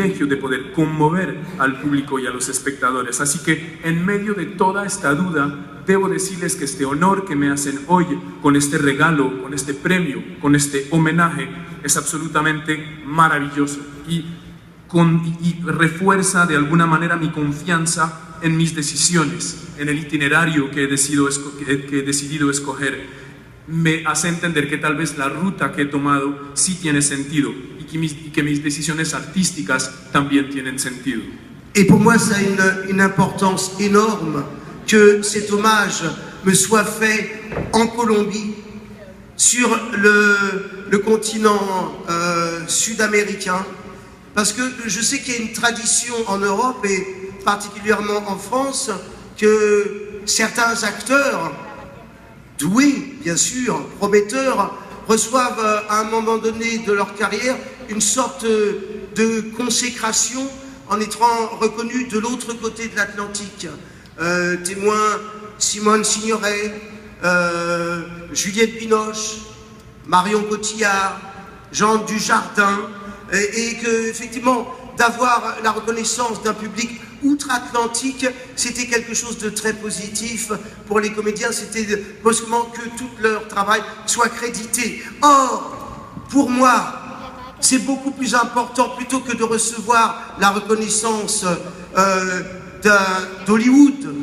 de poder conmover al público y a los espectadores. Así que en medio de toda esta duda, debo decirles que este honor que me hacen hoy con este regalo, con este premio, con este homenaje, es absolutamente maravilloso y refuerza de alguna manera mi confianza en mis decisiones, en el itinerario que he decidido escoger. Me hace entender que tal vez la ruta que he tomado sí tiene sentido y que mis decisiones artísticas también tienen sentido. Et pour moi, ça a une importance énorme que cet hommage me soit fait en Colombie, sur le continent sud-américain, parce que je sais qu'il y a une tradition en Europe et particulièrement en France que certains acteurs doués, bien sûr, prometteurs, reçoivent à un moment donné de leur carrière une sorte de consécration en étant reconnus de l'autre côté de l'Atlantique. Témoin Simone Signoret, Juliette Binoche, Marion Cotillard, Jean Dujardin, et que effectivement d'avoir la reconnaissance d'un public outre-Atlantique, c'était quelque chose de très positif pour les comédiens, c'était possiblement que tout leur travail soit crédité. Or, pour moi, c'est beaucoup plus important, plutôt que de recevoir la reconnaissance d'Hollywood,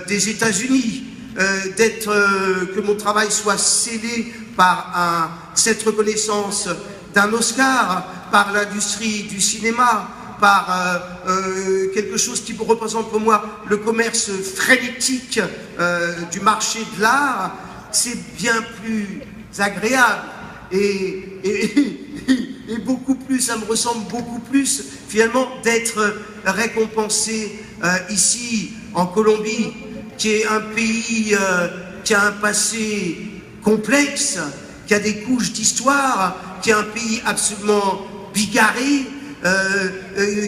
des États-Unis, que mon travail soit scellé par cette reconnaissance d'un Oscar, par l'industrie du cinéma, par quelque chose qui représente pour moi le commerce frénétique du marché de l'art. C'est bien plus agréable et beaucoup plus, ça me ressemble beaucoup plus finalement d'être récompensé ici en Colombie, qui est un pays qui a un passé complexe, qui a des couches d'histoire, qui est un pays absolument bigarré,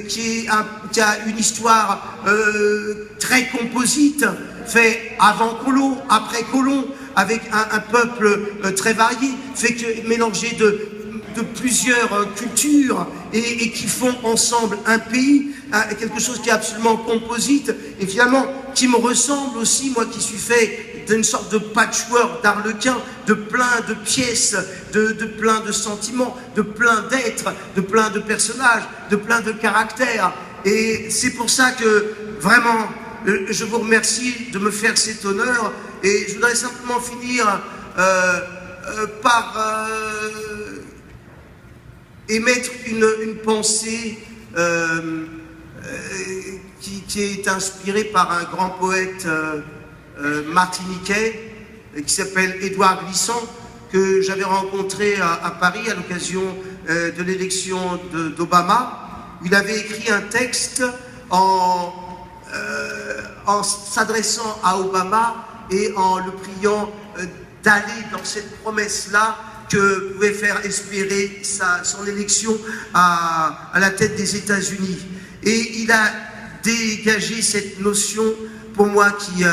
qui a une histoire très composite, fait avant Colomb, après Colomb, avec un peuple très varié, fait que mélangé de plusieurs cultures et qui font ensemble un pays, quelque chose qui est absolument composite et finalement qui me ressemble aussi, moi qui suis fait d'une sorte de patchwork d'arlequin, de plein de pièces, de plein de sentiments, de plein d'êtres, de plein de personnages, de plein de caractères. Et c'est pour ça que vraiment je vous remercie de me faire cet honneur et je voudrais simplement finir par émettre une pensée qui est inspirée par un grand poète martiniquais qui s'appelle Édouard Glissant, que j'avais rencontré à Paris à l'occasion de l'élection d'Obama. Il avait écrit un texte en s'adressant à Obama et en le priant d'aller dans cette promesse-là que pouvait faire espérer son élection à la tête des États-Unis. Et il a dégagé cette notion pour moi qui